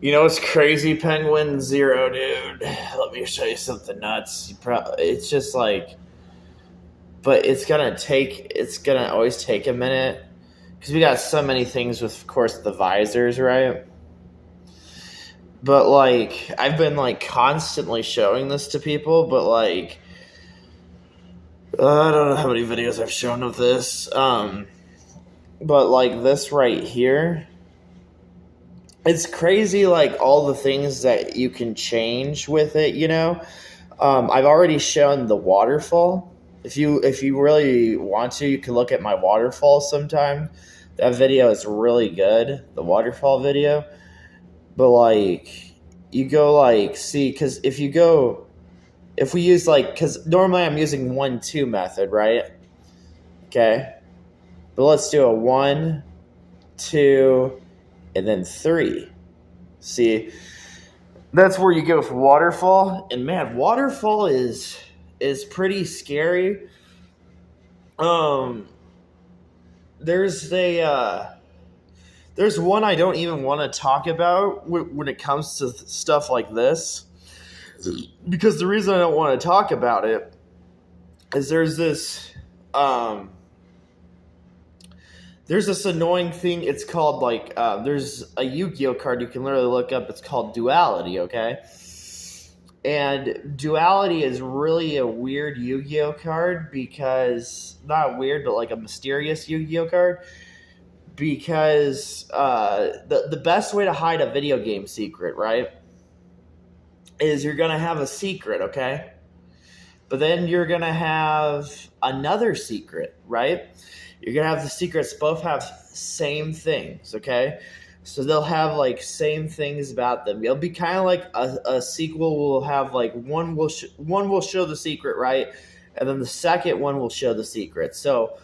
You know what's crazy, Penguin Zero, dude? Let me show you something nuts. It's just like, but it's gonna always take a minute because we got so many things with, of course, the visors, right? But like, I've been like constantly showing this to people, but like, I don't know how many videos I've shown of this. But like this right here, it's crazy. Like all the things that you can change with it, you know. I've already shown the waterfall. If you really want to, you can look at my waterfall sometime. That video is really good, the waterfall video. But like, you go like see because if we use like because normally I'm using 1-2 method, right? Okay, but let's do a 1, 2, and then 3. See, that's where you go for waterfall, and man, waterfall is pretty scary. Um, there's a there's one I don't even want to talk about when it comes to stuff like this, because the reason I don't want to talk about it is um there's this annoying thing. It's called like there's a Yu-Gi-Oh card you can literally look up. It's called Duality. Okay, and Duality is really a weird Yu-Gi-Oh card because not weird, but like a mysterious Yu-Gi-Oh card because the best way to hide a video game secret, right, is you're gonna have a secret, okay, but then you're gonna have another secret, right? You're gonna have the secrets both have same things, okay? So they'll have like same things about them. It'll be kind of like a sequel will have like one will show the secret, right? And then the second one will show the secret. So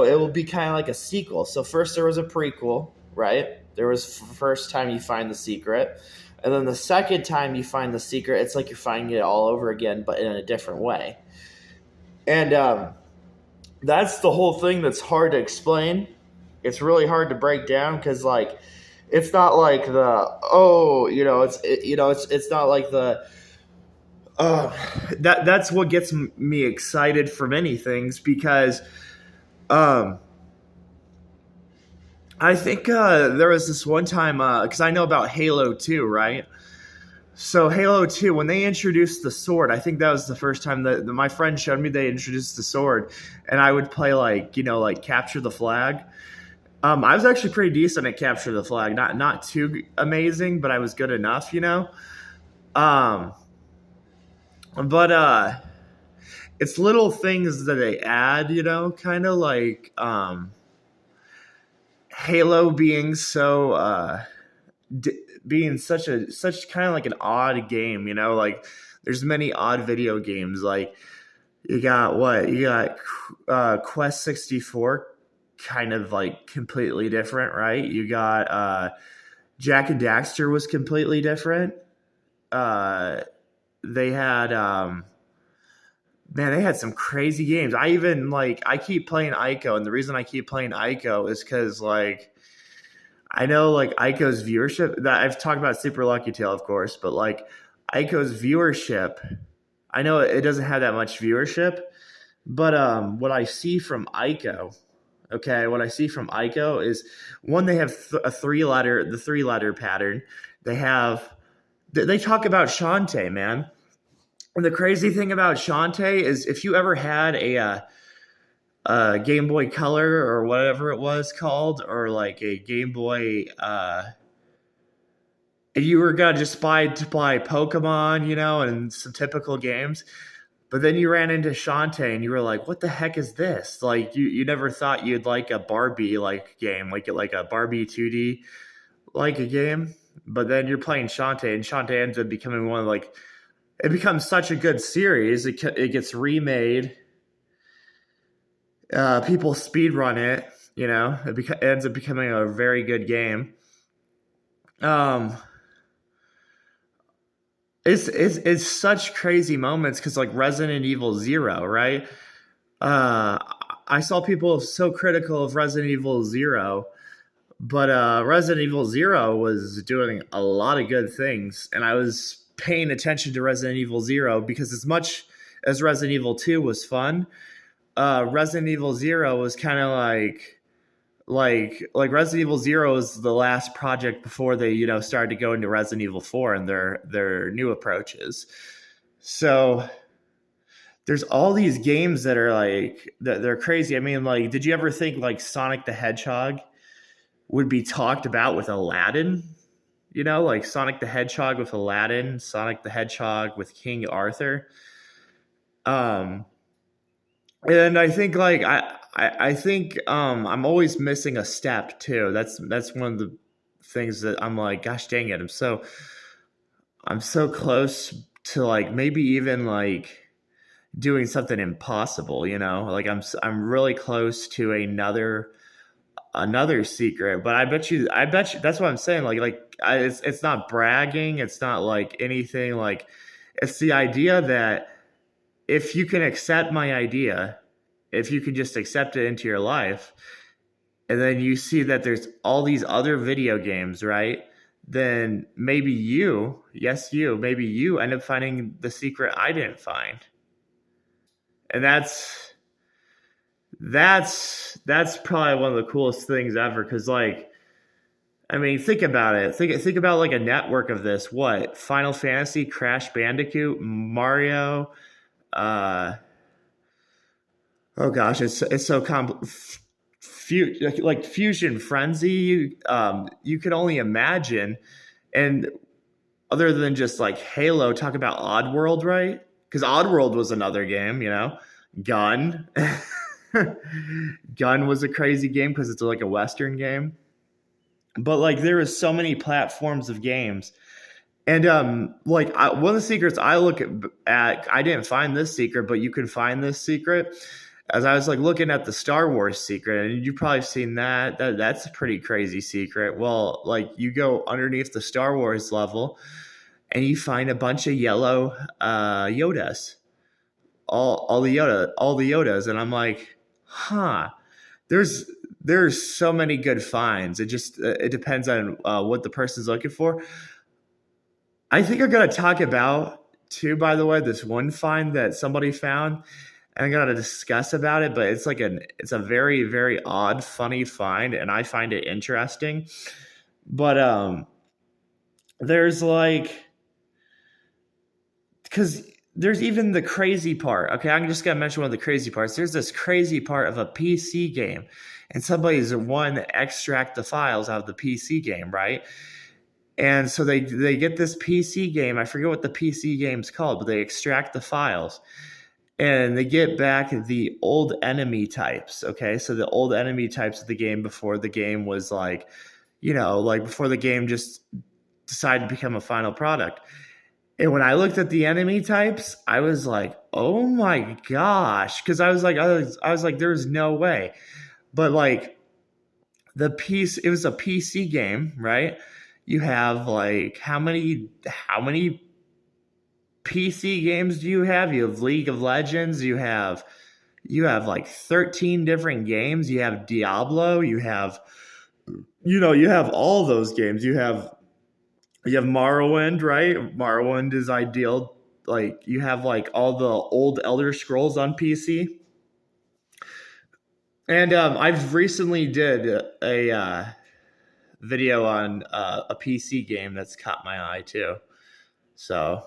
it will be kind of like a sequel. So first there was a prequel, right? There was first time you find the secret. And then the second time you find the secret, it's like you're finding it all over again, but in a different way. And that's the whole thing that's hard to explain. It's really hard to break down because like it's not like the it's not like the that's what gets me excited for many things because um I think there was this one time because I know about Halo 2, right? So Halo 2, when they introduced the sword, I think that was the first time that my friend showed me they introduced the sword, and I would play like like capture the flag. I was actually pretty decent at capture the flag, not too amazing, but I was good enough, you know. Um, but it's little things that they add, you know, kind of like Halo being so being such kind of like an odd game, you know, like there's many odd video games like you got Quest 64 kind of like completely different, right? You got Jack and Daxter was completely different. Uh they had man, they had some crazy games. I keep playing Ico, and the reason I keep playing Ico is cuz like I know like Ico's viewership that I've talked about Super Lucky Tail, of course, but like Ico's viewership, I know it doesn't have that much viewership, but what I see from Ico, okay, what I see from Ico is one they have the three letter pattern. They have they talk about Shantae, man. And the crazy thing about Shantae is if you ever had a Game Boy Color or whatever it was called, or like a Game Boy, and you were gonna just buy to play Pokemon, you know, and some typical games. But then you ran into Shantae and you were like, what the heck is this? Like you never thought you'd like a Barbie like game, like a Barbie 2D like a game. But then you're playing Shantae and Shantae ends up becoming one of like it becomes such a good series. It gets remade. People speed run it, you know. It ends up becoming a very good game. Um it's such crazy moments because like Resident Evil Zero, right? Uh, I saw people so critical of Resident Evil Zero, But Resident Evil Zero was doing a lot of good things, and I was paying attention to Resident Evil Zero because as much as Resident Evil Two was fun, Resident Evil Zero was kind of like Resident Evil Zero is the last project before they started to go into Resident Evil 4 and their new approaches. So there's all these games that are like that they're crazy. I mean, like, did you ever think like Sonic the Hedgehog would be talked about with Aladdin? Like Sonic the Hedgehog with Aladdin, Sonic the Hedgehog with King Arthur. Um, and I think like I think I'm always missing a step too. That's one of the things that I'm like, gosh dang it, I'm so close to like maybe even like doing something impossible. Like I'm really close to another secret. But I bet you that's what I'm saying. It's not bragging. It's not like anything. Like it's the idea that if you can accept my idea, if you can just accept it into your life, and then you see that there's all these other video games, right? Then maybe maybe you end up finding the secret I didn't find. And that's probably one of the coolest things ever. Because like, I mean, think about it. Think about like a network of this. What? Final Fantasy, Crash Bandicoot, Mario. Uh, oh gosh, it's so like Fusion Frenzy. You could only imagine. And other than just like Halo, talk about Oddworld, right? Because Oddworld was another game. Gun. Gun was a crazy game because it's like a Western game. But like there is so many platforms of games. And one of the secrets I look at, I didn't find this secret, but you can find this secret. As I was like looking at the Star Wars secret, and you've probably seen that's a pretty crazy secret. Well, like you go underneath the Star Wars level, and you find a bunch of yellow Yodas, all the Yodas, and I'm like, huh. There's so many good finds. It depends on what the person's looking for. I think I'm gonna talk about too. By the way, this one find that somebody found, and I'm gonna discuss about it. But it's a very very odd, funny find, and I find it interesting. But there's like because there's even the crazy part. Okay, I'm just gonna mention one of the crazy parts. There's this crazy part of a PC game, and somebody's wanting to extract the files out of the PC game, right? And so they get this PC game. I forget what the PC game's called, but they extract the files and they get back the old enemy types. Okay, so the old enemy types of the game before the game was like, like before the game just decided to become a final product. And when I looked at the enemy types, I was like, "Oh my gosh!" Because I was like, "There's no way." But like it was a PC game, right? You have like how many PC games do you have? You have League of Legends. You have like 13 different games. You have Diablo. You have all those games. You have Morrowind, right? Morrowind is ideal. Like you have like all the old Elder Scrolls on PC. And I've recently did a video on a PC game that's caught my eye too. So